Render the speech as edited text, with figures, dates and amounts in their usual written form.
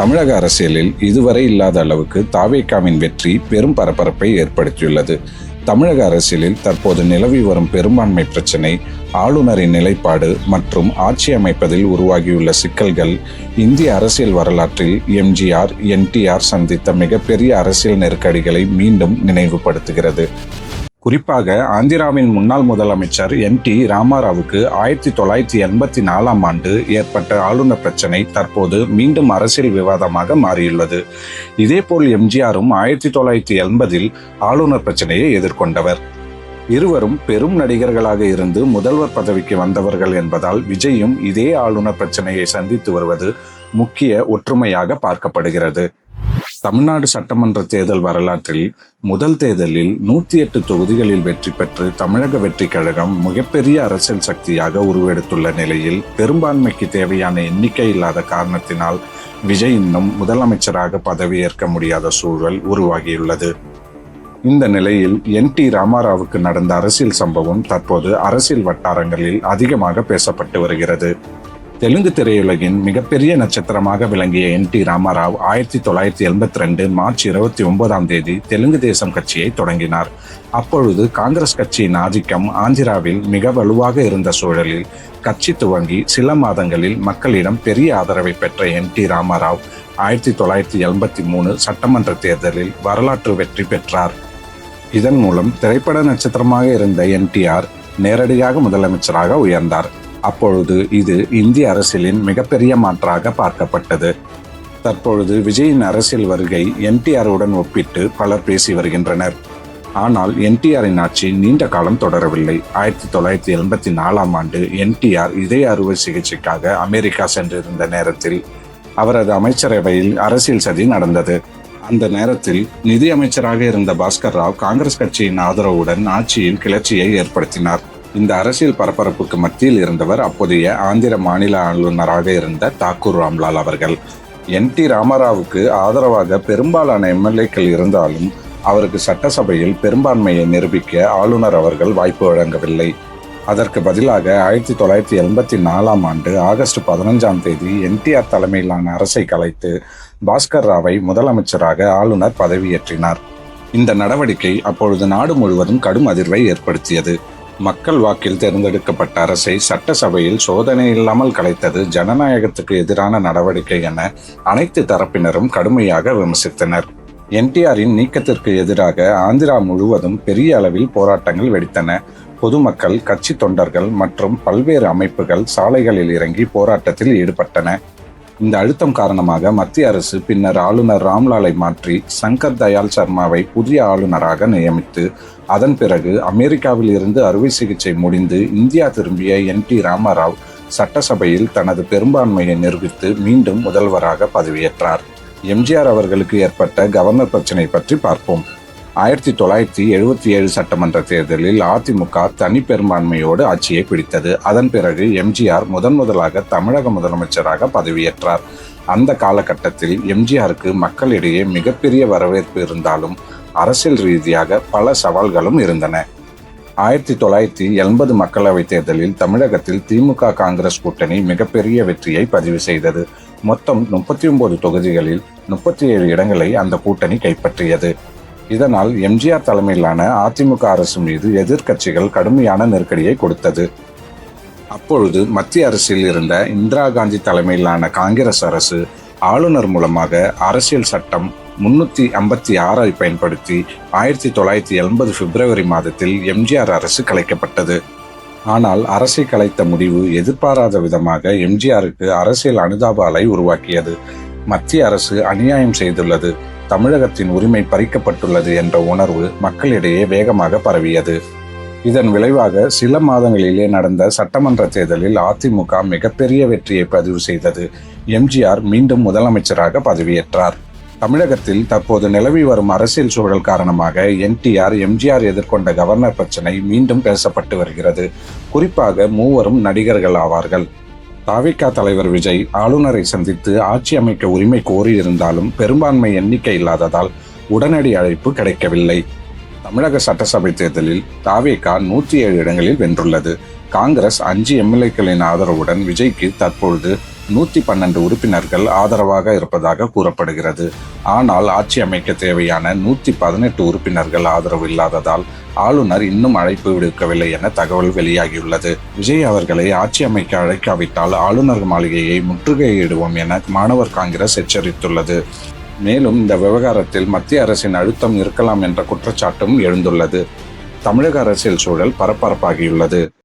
தமிழக அரசியலில் இதுவரை இல்லாத அளவுக்கு தாவேகாவின் வெற்றி பெரும் பரபரப்பை ஏற்படுத்தியுள்ளது. தமிழக அரசியலில் தற்போது நிலவி வரும் பெரும்பான்மை பிரச்சினை, ஆளுநரின் நிலைப்பாடு மற்றும் ஆட்சி அமைப்பதில் உருவாகியுள்ள சிக்கல்கள் இந்திய அரசியல் வரலாற்றில் எம்ஜிஆர், என்டிஆர் சந்தித்த மிகப்பெரிய அரசியல் நெருக்கடிகளை மீண்டும் நினைவுபடுத்துகிறது. குறிப்பாக ஆந்திராவின் முன்னாள் முதலமைச்சர் என்.டி. ராமாராவுக்கு 1984ஆம் ஆண்டு ஏற்பட்ட ஆளுநர் பிரச்சினை தற்போது மீண்டும் அரசியல் விவாதமாக மாறியுள்ளது. இதேபோல் எம்ஜிஆரும் 1980இல் ஆளுநர் பிரச்சனையை எதிர்கொண்டவர். இருவரும் பெரும் நடிகர்களாக இருந்து முதல்வர் பதவிக்கு வந்தவர்கள் என்பதால் விஜயும் இதே ஆளுநர் பிரச்சனையை சந்தித்து வருவது முக்கிய ஒற்றுமையாக பார்க்கப்படுகிறது. தமிழ்நாடு சட்டமன்ற தேர்தல் வரலாற்றில் முதல் தேர்தலில் 108 தொகுதிகளில் வெற்றி பெற்று தமிழக வெற்றி கழகம் மிகப்பெரிய அரசியல் சக்தியாக உருவெடுத்துள்ள நிலையில் பெரும்பான்மைக்கு தேவையான எண்ணிக்கை இல்லாத காரணத்தினால் விஜய் இன்னும் முதலமைச்சராக பதவியேற்க முடியாத சூழல் உருவாகியுள்ளது. இந்த நிலையில் என்.டி. ராமாராவுக்கு நடந்த அரசியல் சம்பவம் தற்போது அரசியல் வட்டாரங்களில் அதிகமாக பேசப்பட்டு வருகிறது. தெலுங்கு திரையுலகின் மிகப்பெரிய நட்சத்திரமாக விளங்கிய என்.டி. ராமாராவ் 1982 மார்ச் 29ஆம் தேதி தெலுங்கு தேசம் கட்சியை தொடங்கினார். அப்பொழுது காங்கிரஸ் கட்சியின் ஆதிக்கம் ஆந்திராவில் மிக வலுவாக இருந்த சூழலில் கட்சி துவங்கி சில மாதங்களில் மக்களிடம் பெரிய ஆதரவை பெற்ற என்.டி. ராமாராவ் 1983 சட்டமன்ற தேர்தலில் வரலாற்று வெற்றி பெற்றார். இதன் மூலம் திரைப்பட நட்சத்திரமாக இருந்த என்.டி.ஆர். நேரடியாக முதலமைச்சராக உயர்ந்தார். அப்பொழுது இது இந்திய அரசியலின் மிகப்பெரிய மாற்றாக பார்க்கப்பட்டது. தற்பொழுது விஜயின் அரசியல் வருகை என்.டி.ஆருடன் ஒப்பிட்டு பலர் பேசி வருகின்றனர். ஆனால் என்.டி.ஆரின் ஆட்சி நீண்ட காலம் தொடரவில்லை. 1984ஆம் ஆண்டு என்.டி.ஆர். இதய அறுவை சிகிச்சைக்காக அமெரிக்கா சென்றிருந்த நேரத்தில் அவரது அமைச்சரவையில் அரசியல் சதி நடந்தது. அந்த நேரத்தில் நிதி அமைச்சராக இருந்த பாஸ்கர் ராவ் காங்கிரஸ் கட்சியின் ஆதரவுடன் ஆட்சியில் கிளர்ச்சியை ஏற்படுத்தினார். இந்த அரசியல் பரபரப்புக்கு மத்தியில் இருந்தவர் அப்போதைய ஆந்திர மாநில ஆளுநராக இருந்த தாக்கூர் ராம்லால் அவர்கள். என்.டி. ராமாராவுக்கு ஆதரவாக பெரும்பாலான எம்எல்ஏக்கள் இருந்தாலும் அவருக்கு சட்டசபையில் பெரும்பான்மையை நிரூபிக்க ஆளுநர் அவர்கள் வாய்ப்பு வழங்கவில்லை. அதற்கு பதிலாக 1984ஆம் ஆண்டு ஆகஸ்ட் 15ஆம் தேதி என்.டி.ஆர். தலைமையிலான அரசை கலைத்து பாஸ்கர் ராவை முதலமைச்சராக ஆளுநர் பதவியேற்றினார். இந்த நடவடிக்கை அப்பொழுது நாடு முழுவதும் கடும் அதிர்வை ஏற்படுத்தியது. மக்கள் வாக்கில் தேர்ந்தெடுக்கப்பட்ட அரசை சட்டசபையில் சோதனை இல்லாமல் கலைத்தது ஜனநாயகத்துக்கு எதிரான நடவடிக்கை என அனைத்து தரப்பினரும் கடுமையாக விமர்சித்தனர். என்.டி.ஆரின் நீக்கத்திற்கு எதிராக ஆந்திரா முழுவதும் பெரிய அளவில் போராட்டங்கள் வெடித்தன. பொதுமக்கள், கட்சி தொண்டர்கள் மற்றும் பல்வேறு அமைப்புகள் சாலைகளில் இறங்கி போராட்டத்தில் ஈடுபட்டன. இந்த அழுத்தம் காரணமாக மத்திய அரசு பின்னர் ஆளுநர் ராம்லாலை மாற்றி சங்கர் தயாள் சர்மாவை புதிய ஆளுநராக நியமித்து அதன் பிறகு அமெரிக்காவில் இருந்து அறுவை சிகிச்சை முடிந்து இந்தியா திரும்பிய என்.டி. ராமாராவ் சட்டசபையில் தனது பெரும்பான்மையை நிரூபித்து மீண்டும் முதல்வராக பதவியேற்றார். எம்ஜிஆர் அவர்களுக்கு ஏற்பட்ட கவர்னர் பிரச்சினை பற்றி பார்ப்போம். 1977 சட்டமன்ற தேர்தலில் அதிமுக தனி பெரும்பான்மையோடு ஆட்சியை பிடித்தது. அதன் பிறகு எம்ஜிஆர் முதலாக தமிழக முதலமைச்சராக பதவியேற்றார். அந்த காலகட்டத்தில் எம்ஜிஆருக்கு மக்களிடையே மிகப்பெரிய வரவேற்பு இருந்தாலும் அரசியல் ரீதியாக பல சவால்களும் இருந்தன. 1980 மக்களவைத் தேர்தலில் தமிழகத்தில் திமுக காங்கிரஸ் கூட்டணி மிகப்பெரிய வெற்றியை பதிவு செய்தது. மொத்தம் 39 தொகுதிகளில் 37 இடங்களை அந்த கூட்டணி கைப்பற்றியது. இதனால் எம்ஜிஆர் தலைமையிலான அதிமுக அரசு மீது எதிர்க்கட்சிகள் கடுமையான நெருக்கடியை கொடுத்தது. அப்பொழுது மத்திய அரசில் இருந்த இந்திரா காந்தி தலைமையிலான காங்கிரஸ் அரசு ஆளுநர் மூலமாக அரசியல் சட்டம் 356ஐ பயன்படுத்தி 1980 பிப்ரவரி மாதத்தில் எம்ஜிஆர் அரசு கலைக்கப்பட்டது. ஆனால் அரசை கலைத்த முடிவு எதிர்பாராத விதமாக எம்ஜிஆருக்கு அரசியல் அனுதாப அலை உருவாக்கியது. மத்திய அரசு அநியாயம் செய்துள்ளது, தமிழகத்தின் உரிமை பறிக்கப்பட்டுள்ளது என்ற உணர்வு மக்களிடையே வேகமாக பரவியது. இதன் விளைவாக சில மாதங்களிலே நடந்த சட்டமன்ற தேர்தலில் அதிமுக மிகப்பெரிய வெற்றியை பதிவு செய்தது. எம்ஜிஆர் மீண்டும் முதலமைச்சராக பதவியேற்றார். தமிழகத்தில் தற்போது நிலவி வரும் அரசியல் சூழல் காரணமாக என்.டி.ஆர். எம்ஜிஆர் எதிர்கொண்ட கவர்னர் பிரச்சினை மீண்டும் பேசப்பட்டு வருகிறது. குறிப்பாக மூவரும் நடிகர்கள் ஆவார்கள். தாவேகா தலைவர் விஜய் ஆளுநரை சந்தித்து ஆட்சி அமைக்க உரிமை கோரியிருந்தாலும் பெரும்பான்மை எண்ணிக்கை இல்லாததால் உடனடி அழைப்பு கிடைக்கவில்லை. தமிழக சட்டசபை தேர்தலில் தாவேகா 107 இடங்களில் வென்றுள்ளது. காங்கிரஸ் 5 எம்எல்ஏக்களின் ஆதரவுடன் விஜய்க்கு தற்பொழுது 112 உறுப்பினர்கள் ஆதரவாக இருப்பதாக கூறப்படுகிறது. ஆனால் ஆட்சி அமைக்க தேவையான 118 உறுப்பினர்கள் ஆதரவு இல்லாததால் ஆளுநர் இன்னும் அழைப்பு விடுக்கவில்லை என தகவல் வெளியாகியுள்ளது. விஜய் அவர்களை ஆட்சி அமைக்க அழைக்காவிட்டால் ஆளுநர் மாளிகையை முற்றுகையிடுவோம் என மாணவர் காங்கிரஸ் எச்சரித்துள்ளது. மேலும் இந்த விவகாரத்தில் மத்திய அரசின் அழுத்தம் இருக்கலாம் என்ற குற்றச்சாட்டும் எழுந்துள்ளது. தமிழக அரசியல் சூழல் பரபரப்பாகியுள்ளது.